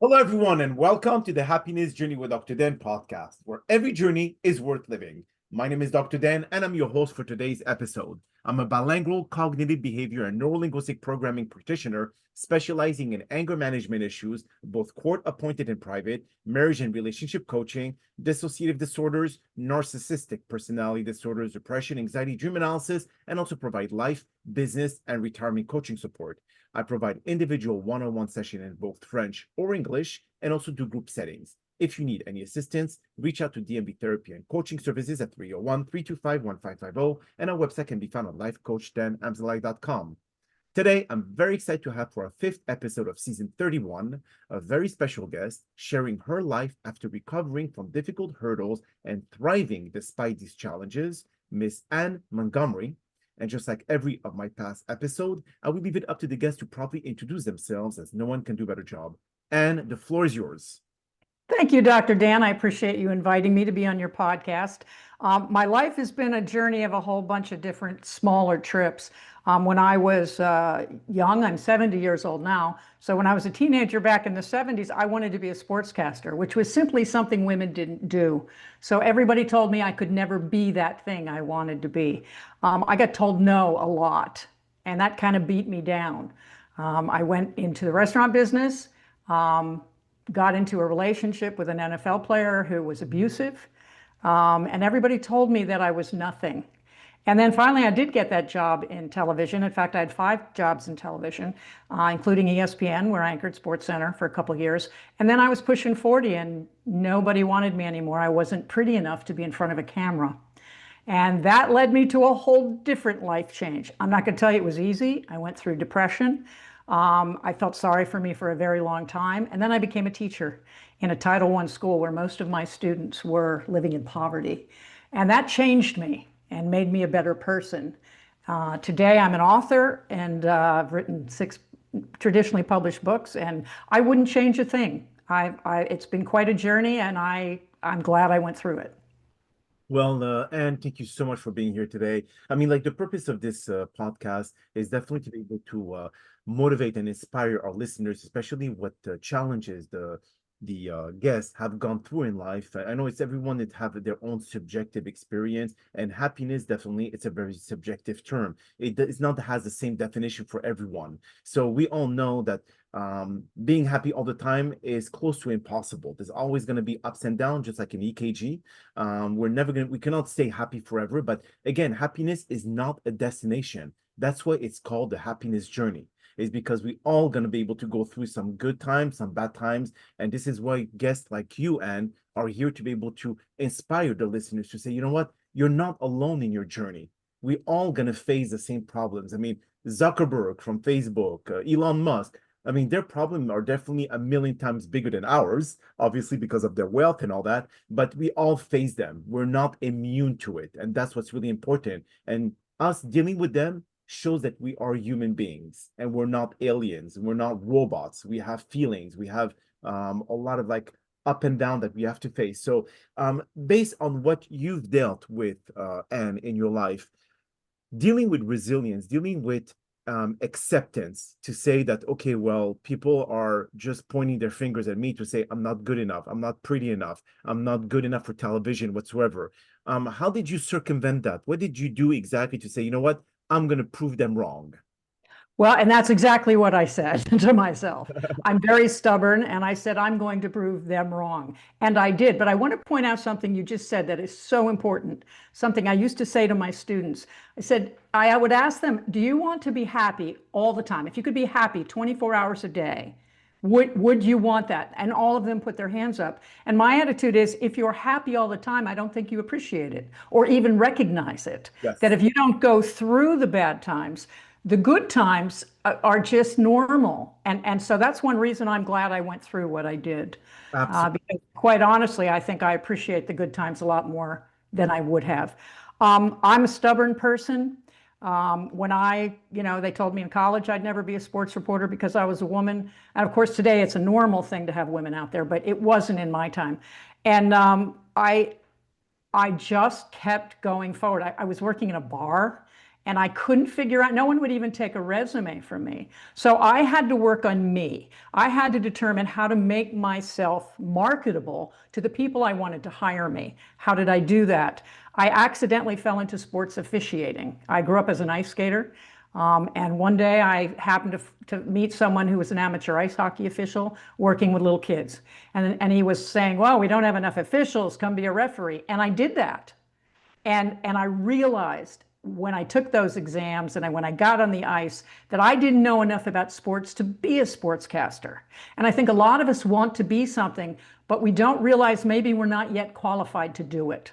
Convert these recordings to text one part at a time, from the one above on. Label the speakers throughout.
Speaker 1: Hello, everyone, and welcome to the Happiness Journey with Dr. Dan podcast, where every journey is worth living. My name is Dr. Dan, and I'm your host for today's episode. I'm a bilingual cognitive behavior and neurolinguistic programming practitioner specializing in anger management issues, both court appointed and private, marriage and relationship coaching, dissociative disorders, narcissistic personality disorders, depression, anxiety, dream analysis, and also provide life, business, and retirement coaching support. I provide individual one-on-one session in both French or English and also do group settings. If you need any assistance, reach out to DMB therapy and coaching services at 301-325-1550, and our website can be found on lifecoach.drdanamzallag.com. Today, I'm very excited to have for our fifth episode of season 31, a very special guest sharing her life after recovering from difficult hurdles and thriving despite these challenges, Miss Anne Montgomery. And just like every of my past episode, I will leave it up to the guests to properly introduce themselves, as no one can do a better job. Anne, the floor is yours.
Speaker 2: Thank you, Dr. Dan. I appreciate you inviting me to be on your podcast. My life has been a journey of a whole bunch of different smaller trips. When I was young, I'm 70 years old now. So when I was a teenager back in the 70s, I wanted to be a sportscaster, which was simply something women didn't do. So everybody told me I could never be that thing I wanted to be. I got told no a lot, and that kind of beat me down. I went into the restaurant business. Got into a relationship with an NFL player who was abusive, and everybody told me that I was nothing. And then finally, I did get that job in television. In fact, I had 5 jobs in television, including ESPN, where I anchored SportsCenter for a couple of years. And then I was pushing 40, and nobody wanted me anymore. I wasn't pretty enough to be in front of a camera. And that led me to a whole different life change. I'm not going to tell you it was easy. I went through depression. I felt sorry for me for a very long time. And then I became a teacher in a Title I school where most of my students were living in poverty. And that changed me and made me a better person. Today, I'm an author, and I've written 6 traditionally published books, and I wouldn't change a thing. It's been quite a journey, and I'm glad I went through it.
Speaker 1: Well, Anne, thank you so much for being here today. I mean, like the purpose of this podcast is definitely to be able to motivate and inspire our listeners, especially what challenges the guests have gone through in life. I know it's everyone that have their own subjective experience, and happiness definitely it's a very subjective term. It's not has the same definition for everyone. So we all know that being happy all the time is close to impossible. There's always going to be ups and downs, just like an EKG. We cannot stay happy forever. But again, happiness is not a destination. That's why it's called the happiness journey, is because we all going to be able to go through some good times, some bad times. And this is why guests like you, Anne, are here to be able to inspire the listeners to say, you know what, you're not alone in your journey. We all going to face the same problems. I mean, Zuckerberg from Facebook, Elon Musk, I mean, their problems are definitely a million times bigger than ours, obviously because of their wealth and all that, but we all face them. We're not immune to it. And that's what's really important. And us dealing with them shows that we are human beings and we're not aliens. We're not robots. We have feelings. We have a lot of like up and down that we have to face. So based on what you've dealt with, Anne, in your life, dealing with resilience, dealing with acceptance to say that, okay, well, people are just pointing their fingers at me to say, I'm not good enough. I'm not pretty enough. I'm not good enough for television whatsoever. How did you circumvent that? What did you do exactly to say, you know what, I'm going to prove them wrong?
Speaker 2: Well, and that's exactly what I said to myself. I'm very stubborn, and I said, I'm going to prove them wrong. And I did. But I want to point out something you just said that is so important, something I used to say to my students. I said, I would ask them, do you want to be happy all the time? If you could be happy 24 hours a day, would you want that? And all of them put their hands up. And my attitude is, if you're happy all the time, I don't think you appreciate it or even recognize it. That
Speaker 1: Yes,
Speaker 2: if you don't go through the bad times, the good times are just normal. And so that's one reason I'm glad I went through what I did.
Speaker 1: absolutely.
Speaker 2: Because quite honestly, I think I appreciate the good times a lot more than I would have. I'm a stubborn person. When they told me in college I'd never be a sports reporter because I was a woman. And of course, today it's a normal thing to have women out there, but it wasn't in my time. And I just kept going forward. I was working in a bar, And I couldn't figure out, no one would even take a resume from me. So I had to work on me. I had to determine how to make myself marketable to the people I wanted to hire me. How did I do that? I accidentally fell into sports officiating. I grew up as an ice skater. And one day I happened to meet someone who was an amateur ice hockey official working with little kids. And he was saying, well, we don't have enough officials, come be a referee. And I did that. And I realized when I took those exams and when I got on the ice that I didn't know enough about sports to be a sportscaster. And I think a lot of us want to be something, but we don't realize maybe we're not yet qualified to do it.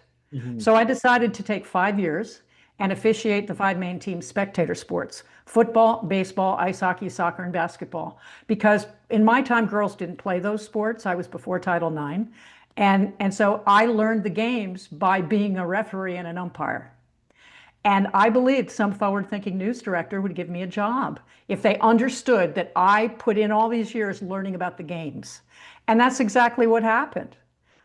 Speaker 2: So I decided to take 5 years and officiate the 5 main team spectator sports: football, baseball, ice hockey, soccer, and basketball. Because in my time, girls didn't play those sports. I was before Title IX. And so I learned the games by being a referee and an umpire. And I believed some forward-thinking news director would give me a job if they understood that I put in all these years learning about the games. And that's exactly what happened.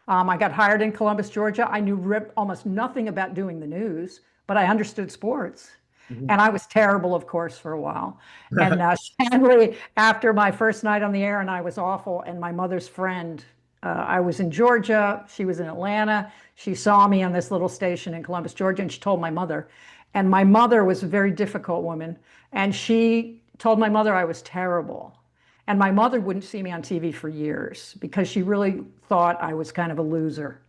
Speaker 2: I got hired in Columbus, Georgia. I knew almost nothing about doing the news, but I understood sports. And I was terrible, of course, for a while. And sadly, after my first night on the air, and I was awful, and my mother's friend, I was in Georgia, she was in Atlanta. She saw me on this little station in Columbus, Georgia, and she told my mother. And my mother was a very difficult woman. And she told my mother I was terrible. And my mother wouldn't see me on TV for years because she really thought I was kind of a loser.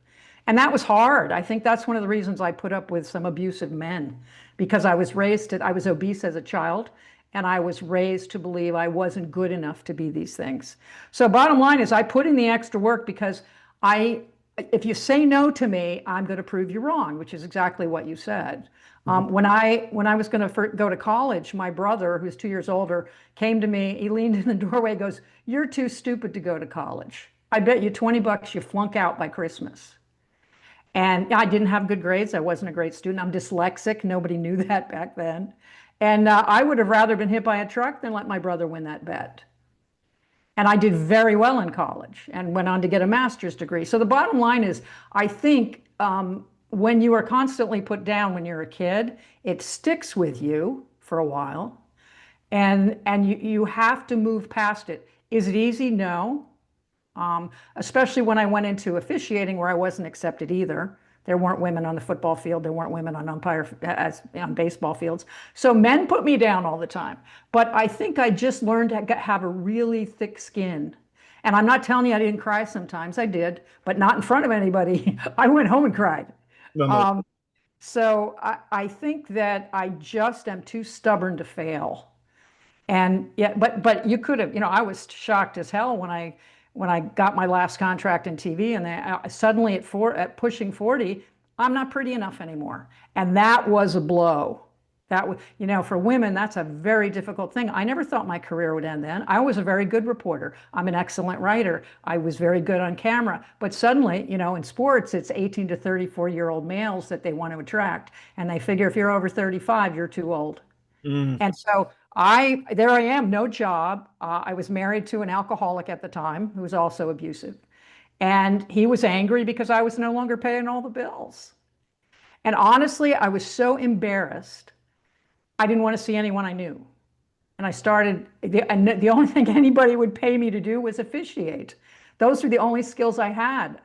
Speaker 2: And that was hard. I think that's one of the reasons I put up with some abusive men, because I was obese as a child, and I was raised to believe I wasn't good enough to be these things. So bottom line is I put in the extra work because if you say no to me, I'm going to prove you wrong, which is exactly what you said. When I was going to go to college, my brother, who's 2 years older, came to me. He leaned in the doorway, goes, "You're too stupid to go to college. I bet you $20 you flunk out by Christmas." And I didn't have good grades. I wasn't a great student. I'm dyslexic. Nobody knew that back then. And I would have rather been hit by a truck than let my brother win that bet. And I did very well in college and went on to get a master's degree. So the bottom line is, I think when you are constantly put down when you're a kid, it sticks with you for a while. And you have to move past it. Is it easy? No. Especially when I went into officiating where I wasn't accepted either. There weren't women on the football field. There weren't women on baseball fields. So men put me down all the time. But I think I just learned to have a really thick skin. And I'm not telling you I didn't cry sometimes. I did, but not in front of anybody. I went home and cried.
Speaker 1: No.
Speaker 2: So I think that I just am too stubborn to fail. And yeah, but you could have, I was shocked as hell when I got my last contract in TV, and suddenly at pushing 40, I'm not pretty enough anymore. And that was a blow. That was, for women, that's a very difficult thing. I never thought my career would end then. I was a very good reporter. I'm an excellent writer. I was very good on camera. But suddenly, in sports, it's 18 to 34-year-old males that they want to attract. And they figure if you're over 35, you're too old. And so there I am, no job. I was married to an alcoholic at the time who was also abusive. And he was angry because I was no longer paying all the bills. And honestly, I was so embarrassed. I didn't want to see anyone I knew. And the only thing anybody would pay me to do was officiate. Those were the only skills I had.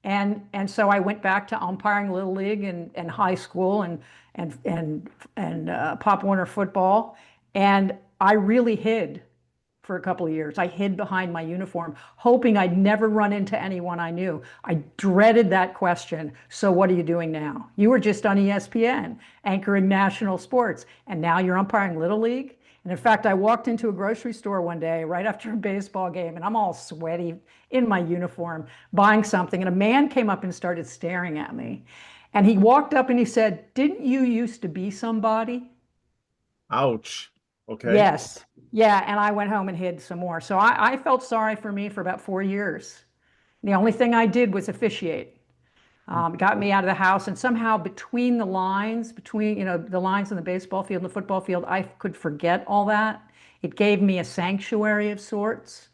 Speaker 2: And so I went back to umpiring Little League and high school and Pop Warner football. And I really hid for a couple of years. I hid behind my uniform, hoping I'd never run into anyone I knew. I dreaded that question. So what are you doing now? You were just on ESPN, anchoring national sports, and now you're umpiring Little League? And in fact, I walked into a grocery store one day right after a baseball game, and I'm all sweaty in my uniform, buying something, and a man came up and started staring at me. And he walked up and he said, "Didn't you used to be somebody?"
Speaker 1: Ouch. Okay.
Speaker 2: Yes. Yeah. And I went home and hid some more. So I felt sorry for me for about 4 years. The only thing I did was officiate. Got me out of the house, and somehow between the lines, the lines in the baseball field and the football field, I could forget all that. It gave me a sanctuary of sorts.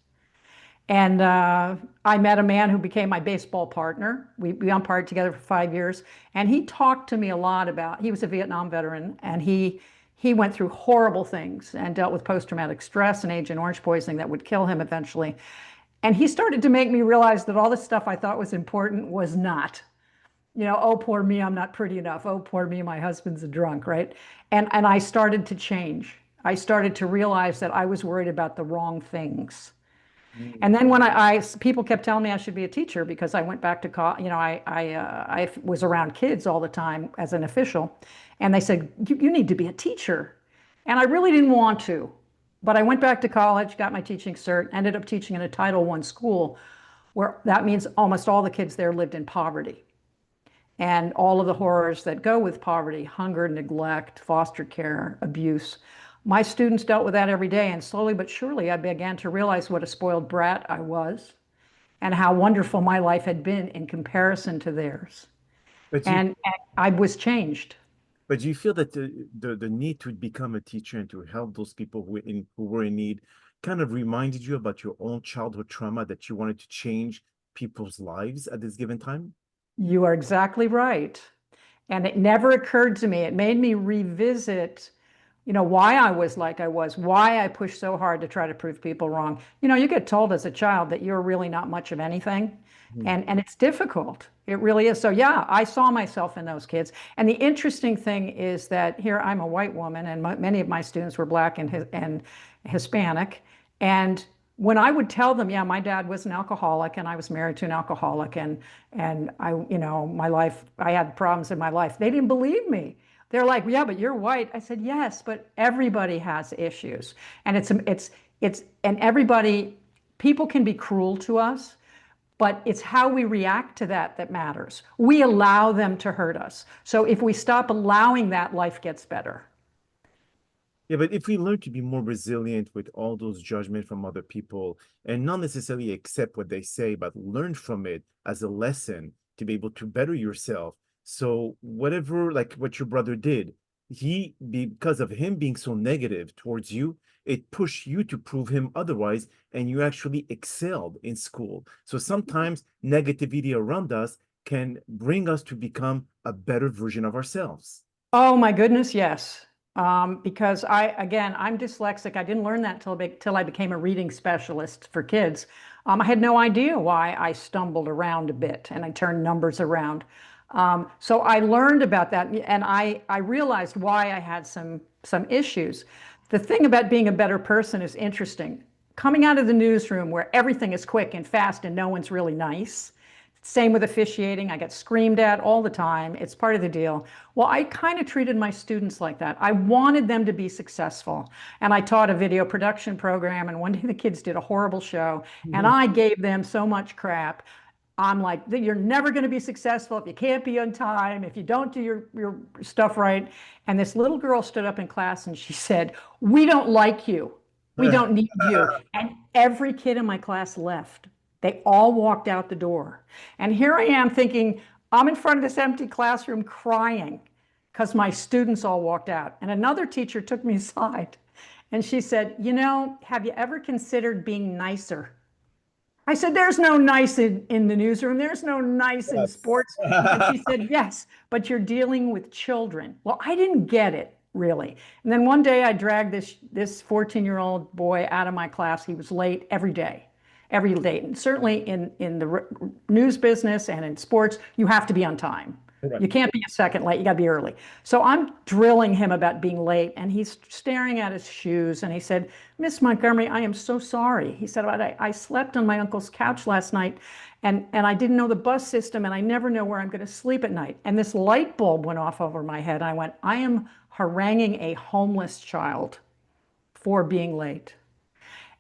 Speaker 2: And I met a man who became my baseball partner. We umpired together for 5 years, and he talked to me a lot he was a Vietnam veteran, and he he went through horrible things and dealt with post-traumatic stress and Agent Orange poisoning that would kill him eventually. And he started to make me realize that all the stuff I thought was important was not. Oh, poor me, I'm not pretty enough. Oh, poor me, my husband's a drunk, right? And I started to change. I started to realize that I was worried about the wrong things. And
Speaker 1: Mm.
Speaker 2: then when people kept telling me I should be a teacher because I went back to college, I was around kids all the time as an official, and they said, you need to be a teacher. And I really didn't want to, but I went back to college, got my teaching cert, ended up teaching in a Title I school where that means almost all the kids there lived in poverty and all of the horrors that go with poverty, hunger, neglect, foster care, abuse. My students dealt with that every day, and slowly but surely I began to realize what a spoiled brat I was and how wonderful my life had been in comparison to theirs.
Speaker 1: But you
Speaker 2: And I was changed.
Speaker 1: but do you feel that the need to become a teacher and to help those people who were in need kind of reminded you about your own childhood trauma that you wanted to change people's lives at this given time?
Speaker 2: You are exactly right. And it never occurred to me. It made me revisit, why I was like I was, why I pushed so hard to try to prove people wrong. You get told as a child that you're really not much of anything.
Speaker 1: Mhm.
Speaker 2: And it's difficult. It really is. So yeah, I saw myself in those kids. And the interesting thing is that here I'm a white woman, and many of my students were Black and Hispanic. And when I would tell them, yeah, my dad was an alcoholic and I was married to an alcoholic and I, my life, I had problems in my life, they didn't believe me. They're like, yeah, but you're white. I said, yes, but everybody has issues. And and everybody, people can be cruel to us, but it's how we react to that that matters. We allow them to hurt us. So if we stop allowing that, life gets better.
Speaker 1: Yeah, but if we learn to be more resilient with all those judgment from other people and not necessarily accept what they say, but learn from it as a lesson to be able to better yourself. So whatever, like what your brother did, because of him being so negative towards you, it pushed you to prove him otherwise, and you actually excelled in school. So sometimes negativity around us can bring us to become a better version of ourselves.
Speaker 2: Oh my goodness, yes. Because I'm dyslexic. I didn't learn that till I became a reading specialist for kids. I had no idea why I stumbled around a bit and I turned numbers around. So I learned about that, and I realized why I had some issues. The thing about being a better person is interesting. Coming out of the newsroom where everything is quick and fast and no one's really nice. Same with officiating. I get screamed at all the time. It's part of the deal. Well, I kind of treated my students like that. I wanted them to be successful. And I taught a video production program, and one day the kids did a horrible show, and
Speaker 1: Mhm.
Speaker 2: I gave them so much crap. I'm like, you're never going to be successful if you can't be on time, if you don't do your stuff right. And this little girl stood up in class and she said, we don't like you. We don't need you. And every kid in my class left. They all walked out the door. And here I am thinking, I'm in front of this empty classroom crying because my students all walked out. And another teacher took me aside and she said, have you ever considered being nicer? I said, there's no nice in the newsroom. There's no nice in
Speaker 1: Yes.
Speaker 2: sports. And she said, yes, but you're dealing with children. Well, I didn't get it really. And then one day I dragged this 14-year-old boy out of my class. He was late every day, every day. And certainly in the news business and in sports, you have to be on time. You
Speaker 1: Correct.
Speaker 2: can't be a second late. You got to be early. So I'm drilling him about being late, and he's staring at his shoes. And he said, Miss Montgomery, I am so sorry. He said, I slept on my uncle's couch last night, and I didn't know the bus system, and I never know where I'm going to sleep at night. And this light bulb went off over my head. I went, I am haranguing a homeless child for being late.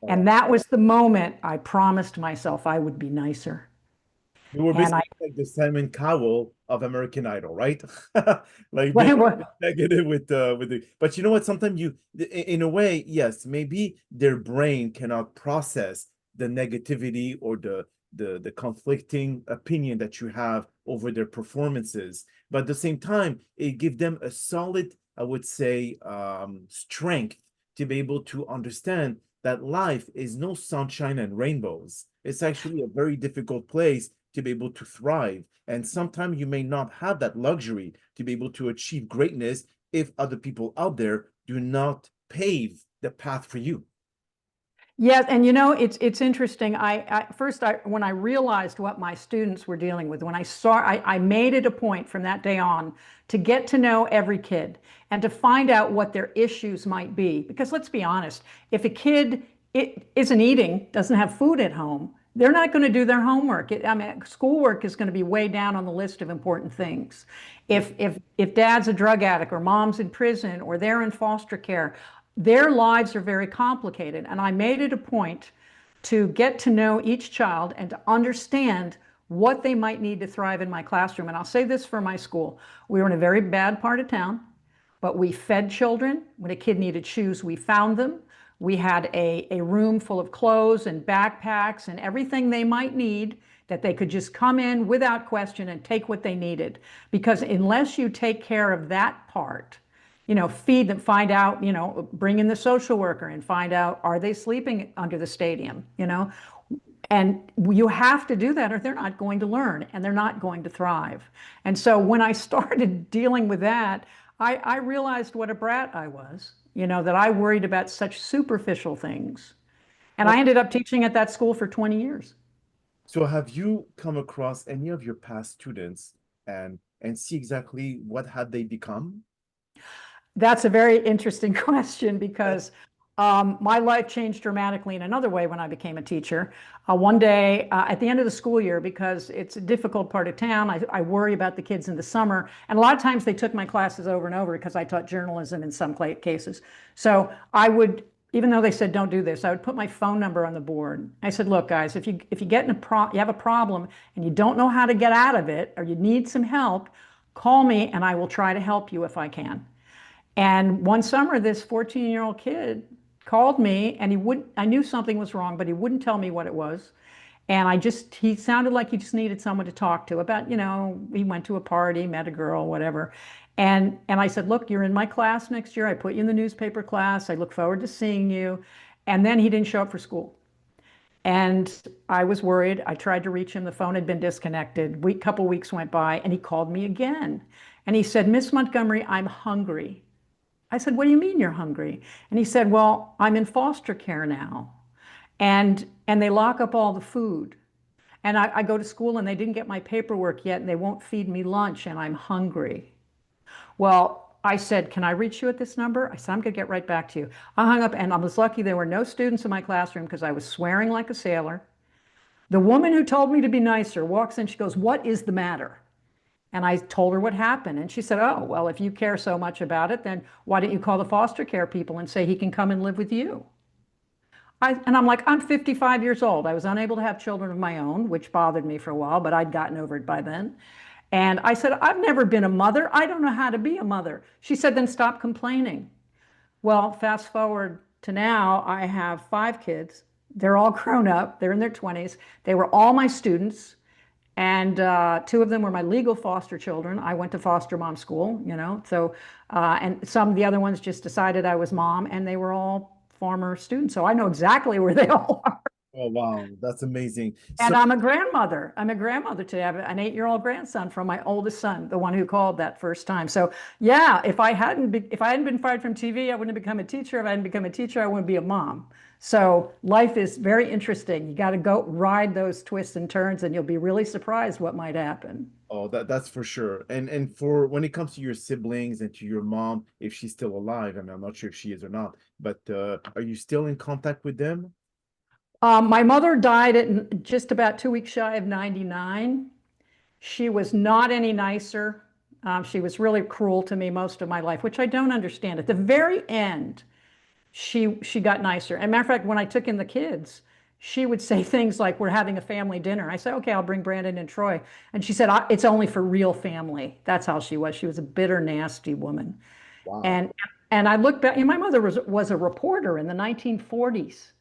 Speaker 2: And that was the moment I promised myself I would be nicer.
Speaker 1: You were
Speaker 2: And I,
Speaker 1: basically like the Simon Cowell of American Idol, right? Like being negative with the. But you know what? Sometimes in a way, yes, maybe their brain cannot process the negativity or the conflicting opinion that you have over their performances. But at the same time, it gives them a solid, I would say, strength to be able to understand that life is no sunshine and rainbows. It's actually a very difficult place to be able to thrive. And sometimes you may not have that luxury to be able to achieve greatness if other people out there do not pave the path for you.
Speaker 2: Yeah, and you know, it's interesting. When I realized what my students were dealing with, when I made it a point from that day on to get to know every kid and to find out what their issues might be. Because let's be honest, if a kid isn't eating, doesn't have food at home, they're not going to do their homework. I mean, schoolwork is going to be way down on the list of important things. If dad's a drug addict or mom's in prison or they're in foster care, their lives are very complicated. And I made it a point to get to know each child and to understand what they might need to thrive in my classroom. And I'll say this for my school. We were in a very bad part of town, but we fed children. When a kid needed shoes, we found them. We had a room full of clothes and backpacks and everything they might need that they could just come in without question and take what they needed. Because unless you take care of that part, feed them, find out, bring in the social worker and find out, are they sleeping under the stadium, And you have to do that or they're not going to learn and they're not going to thrive. And so when I started dealing with that, I realized what a brat I was, that I worried about such superficial things. And I ended up teaching at that school for 20 years.
Speaker 1: So have you come across any of your past students and see exactly what had they become?
Speaker 2: That's a very interesting question because my life changed dramatically in another way when I became a teacher. One day at the end of the school year, because it's a difficult part of town, I worry about the kids in the summer. And a lot of times they took my classes over and over because I taught journalism in some cases. So I would, even though they said don't do this, I would put my phone number on the board. I said, look, guys, if you get you have a problem and you don't know how to get out of it or you need some help, call me and I will try to help you if I can. And one summer, this 14-year-old kid called me and I knew something was wrong, but he wouldn't tell me what it was. And he sounded like he just needed someone to talk to about, he went to a party, met a girl, whatever. And I said, look, you're in my class next year. I put you in the newspaper class. I look forward to seeing you. And then he didn't show up for school. And I was worried. I tried to reach him. The phone had been disconnected. Couple weeks went by and he called me again. And he said, Miss Montgomery, I'm hungry. I said, what do you mean you're hungry? And he said, well, I'm in foster care now. And they lock up all the food. And I go to school and they didn't get my paperwork yet and they won't feed me lunch and I'm hungry. Well, I said, can I reach you at this number? I said, I'm going to get right back to you. I hung up and I was lucky there were no students in my classroom because I was swearing like a sailor. The woman who told me to be nicer walks in, she goes, what is the matter? And I told her what happened. And she said, oh, well, if you care so much about it, then why don't you call the foster care people and say he can come and live with you? And I'm like, I'm 55 years old. I was unable to have children of my own, which bothered me for a while, but I'd gotten over it by then. And I said, I've never been a mother. I don't know how to be a mother. She said, then stop complaining. Well, fast forward to now, I have 5 kids. They're all grown up. They're in their 20s. They were all my students. And 2 of them were my legal foster children. I went to foster mom school, so, and some of the other ones just decided I was mom and they were all former students. So I know exactly where they all are.
Speaker 1: Oh, wow. That's amazing.
Speaker 2: And I'm a grandmother. I'm a grandmother today. I have an 8-year-old grandson from my oldest son, the one who called that first time. So yeah, if I hadn't been fired from TV, I wouldn't have become a teacher. If I hadn't become a teacher, I wouldn't be a mom. So life is very interesting. You got to go ride those twists and turns and you'll be really surprised what might happen.
Speaker 1: Oh, that's for sure. And for when it comes to your siblings and to your mom, if she's still alive, I mean, I'm not sure if she is or not, but are you still in contact with them?
Speaker 2: My mother died at just about 2 weeks shy of 99. She was not any nicer. She was really cruel to me most of my life, which I don't understand. At the very end, she got nicer. And matter of fact, when I took in the kids, she would say things like, we're having a family dinner. I said, okay, I'll bring Brandon and Troy. And she said, it's only for real family. That's how she was. She was a bitter, nasty woman.
Speaker 1: Wow.
Speaker 2: And I look back, my mother was a reporter in the 1940s.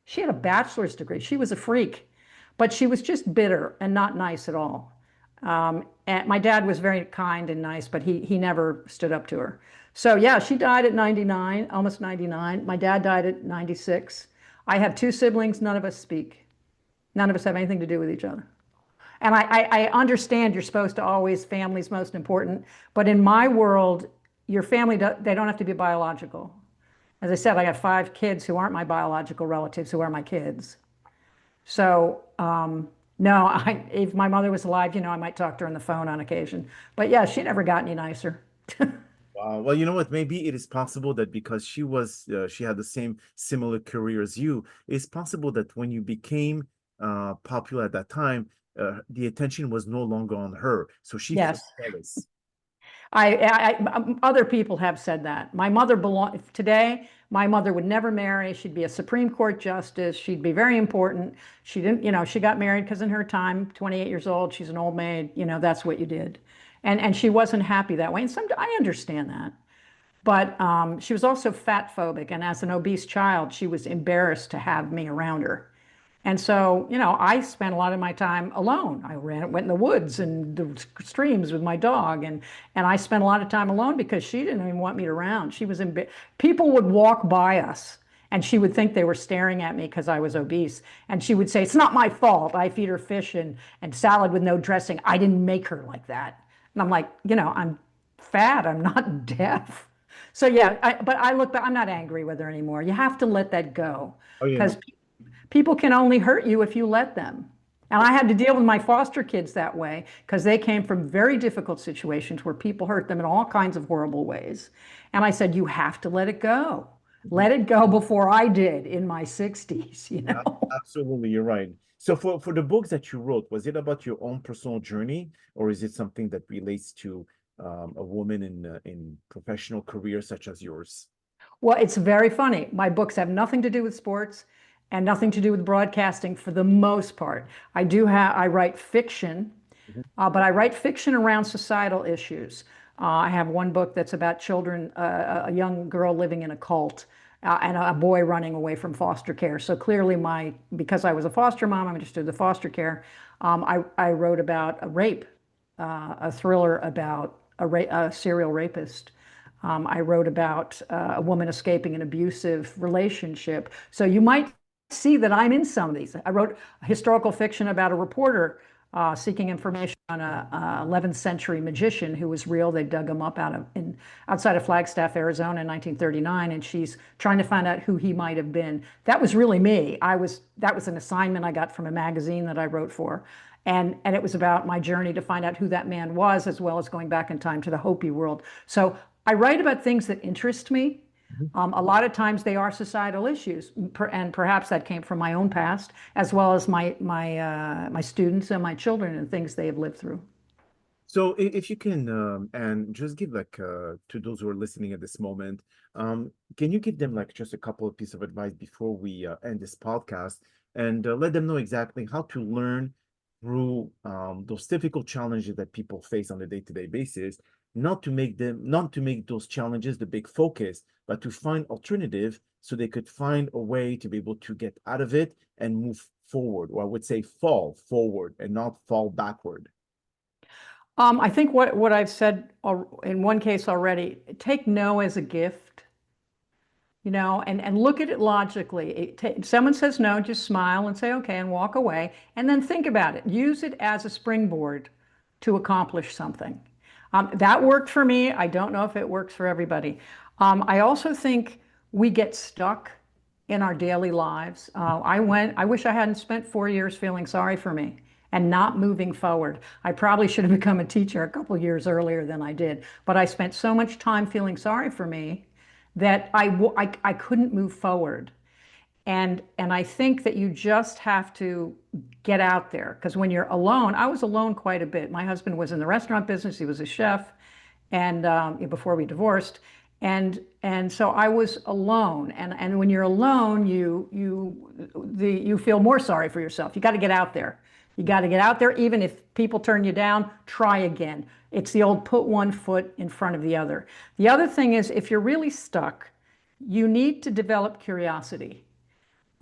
Speaker 2: She had a bachelor's degree. She was a freak, but she was just bitter and not nice at all. And my dad was very kind and nice, but he never stood up to her. So yeah, she died at 99, almost 99. My dad died at 96. I have 2 siblings. None of us speak. None of us have anything to do with each other. And I understand you're supposed to always, family's most important. But in my world, your family, they don't have to be biological. As I said, I got 5 kids who aren't my biological relatives, who are my kids. So, no, if my mother was alive, I might talk to her on the phone on occasion. But yeah, she never got any nicer.
Speaker 1: Well, you know what? Maybe it is possible that because she had the same similar career as you, it's possible that when you became popular at that time, the attention was no longer on her, so she felt
Speaker 2: Yes.
Speaker 1: jealous.
Speaker 2: Other people have said that. My mother belong today. My mother would never marry. She'd be a Supreme Court justice. She'd be very important. She didn't, she got married because in her time, 28 years old, she's an old maid. That's what you did, and she wasn't happy that way. And I understand that, but she was also fat phobic, and as an obese child, she was embarrassed to have me around her. And so, I spent a lot of my time alone. Went in the woods and the streams with my dog, and I spent a lot of time alone because she didn't even want me around. People would walk by us, and she would think they were staring at me because I was obese, and she would say, "It's not my fault. I feed her fish and salad with no dressing. I didn't make her like that." And I'm like, I'm fat. I'm not deaf. So yeah, but I look back. I'm not angry with her anymore. You have to let that go
Speaker 1: Oh, you
Speaker 2: because
Speaker 1: know.
Speaker 2: people can only hurt you if you let them. And I had to deal with my foster kids that way because they came from very difficult situations where people hurt them in all kinds of horrible ways. And I said, you have to let it go.
Speaker 1: Mhm.
Speaker 2: Let it go before I did in my 60s,
Speaker 1: Absolutely, you're right. So for the books that you wrote, was it about your own personal journey, or is it something that relates to a woman in professional career such as yours?
Speaker 2: Well, it's very funny. My books have nothing to do with sports and nothing to do with broadcasting for the most part. I write fiction,
Speaker 1: Mhm.
Speaker 2: but I write fiction around societal issues. I have one book that's about children, a young girl living in a cult, and a boy running away from foster care. So clearly, because I was a foster mom, I understood the foster care. I wrote about a rape, a thriller about a serial rapist. I wrote about a woman escaping an abusive relationship. So you might see that I'm in some of these. I wrote historical fiction about a reporter seeking information on a 11th century magician who was real. They dug him up outside of Flagstaff, Arizona in 1939, and she's trying to find out who he might have been. That was really me. That was an assignment I got from a magazine that I wrote for. And it was about my journey to find out who that man was, as well as going back in time to the Hopi world. So I write about things that interest me.
Speaker 1: Mhm.
Speaker 2: A lot of times they are societal issues, and perhaps that came from my own past, as well as my students and my children and things they have lived through.
Speaker 1: So if you can and just give like to those who are listening at this moment, can you give them like just a couple of pieces of advice before we end this podcast and let them know exactly how to learn through those difficult challenges that people face on a day-to-day basis, not to make those challenges the big focus, but to find alternative so they could find a way to be able to get out of it and move forward, or I would say fall forward and not fall backward.
Speaker 2: I think what I've said in one case already, take no as a gift, and look at it logically. Someone says no, just smile and say okay and walk away, and then think about it. Use it as a springboard to accomplish something. That worked for me. I don't know if it works for everybody. I also think we get stuck in our daily lives. I wish I hadn't spent 4 years feeling sorry for me and not moving forward. I probably should have become a teacher a couple of years earlier than I did, but I spent so much time feeling sorry for me that I couldn't move forward. And I think that you just have to get out there because when you're alone, I was alone quite a bit. My husband was in the restaurant business; he was a chef, and before we divorced, and so I was alone. And when you're alone, you feel more sorry for yourself. You got to get out there. You got to get out there, even if people turn you down. Try again. It's the old put one foot in front of the other. The other thing is, if you're really stuck, you need to develop curiosity.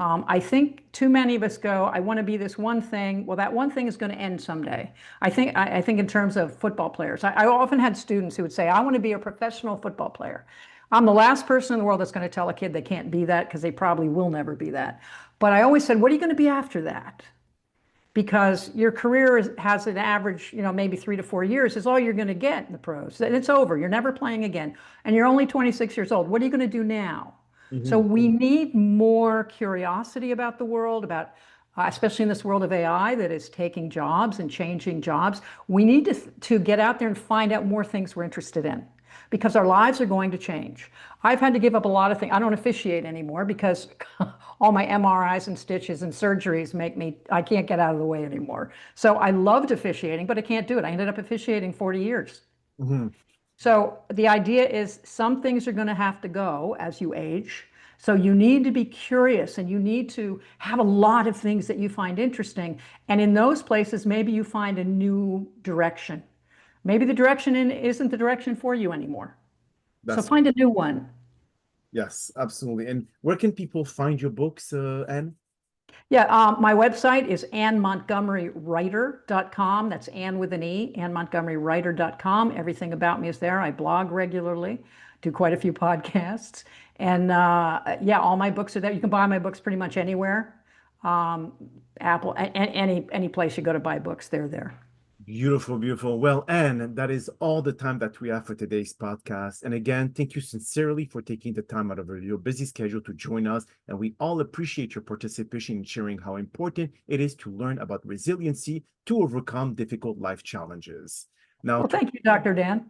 Speaker 2: I think too many of us go, I want to be this one thing. Well, that one thing is going to end someday. I think in terms of football players, I often had students who would say, I want to be a professional football player. I'm the last person in the world that's going to tell a kid they can't be that because they probably will never be that. But I always said, what are you going to be after that? because your career has an average, maybe 3 to 4 years is all you're going to get in the pros. And it's over. You're never playing again. And you're only 26 years old. What are you going to do now? So
Speaker 1: Mhm.
Speaker 2: we need more curiosity about the world, about especially in this world of AI that is taking jobs and changing jobs. We need to get out there and find out more things we're interested in because our lives are going to change. I've had to give up a lot of things. I don't officiate anymore because all my MRIs and stitches and surgeries I can't get out of the way anymore. So I loved officiating, but I can't do it. I ended up officiating 40 years.
Speaker 1: Mhm.
Speaker 2: So the idea is some things are going to have to go as you age. So you need to be curious and you need to have a lot of things that you find interesting. And in those places, maybe you find a new direction. Maybe the direction isn't the direction for you anymore. So
Speaker 1: That's
Speaker 2: find a new one.
Speaker 1: yes, absolutely. And where can people find your books, Anne?
Speaker 2: Yeah, my website is AnnMontgomeryWriter.com. That's Ann with an E, AnnMontgomeryWriter.com. Everything about me is there. I blog regularly, do quite a few podcasts. And yeah, all my books are there. You can buy my books pretty much anywhere. Um, Apple, any place you go to buy books, they're there.
Speaker 1: Beautiful, beautiful. Well, Anne, that is all the time that we have for today's podcast. And again, thank you sincerely for taking the time out of your busy schedule to join us. And we all appreciate your participation in sharing how important it is to learn about resiliency to overcome difficult life challenges. Now,
Speaker 2: Well, thank you, Dr. Dan.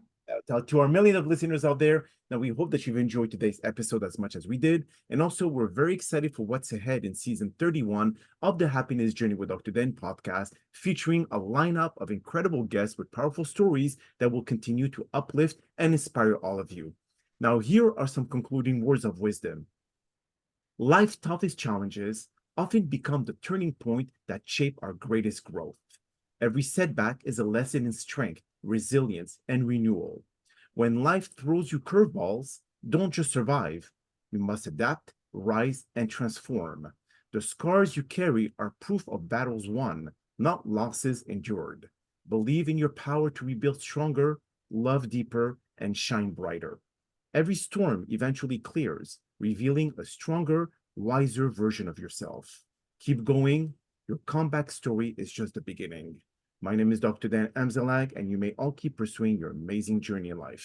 Speaker 1: to our million of listeners out there, now we hope that you've enjoyed today's episode as much as we did. And also, we're very excited for what's ahead in season 31 of the Happiness Journey with Dr. Dan podcast, featuring a lineup of incredible guests with powerful stories that will continue to uplift and inspire all of you. Now, here are some concluding words of wisdom. Life's toughest challenges often become the turning point that shape our greatest growth. Every setback is a lesson in strength, resilience, and renewal. When life throws you curveballs, don't just survive. You must adapt, rise, and transform. The scars you carry are proof of battles won, not losses endured. Believe in your power to rebuild stronger, love deeper, and shine brighter. Every storm eventually clears, revealing a stronger, wiser version of yourself. Keep going. Your comeback story is just the beginning. My name is Dr. Dan Amzallag, and you may all keep pursuing your amazing journey in life.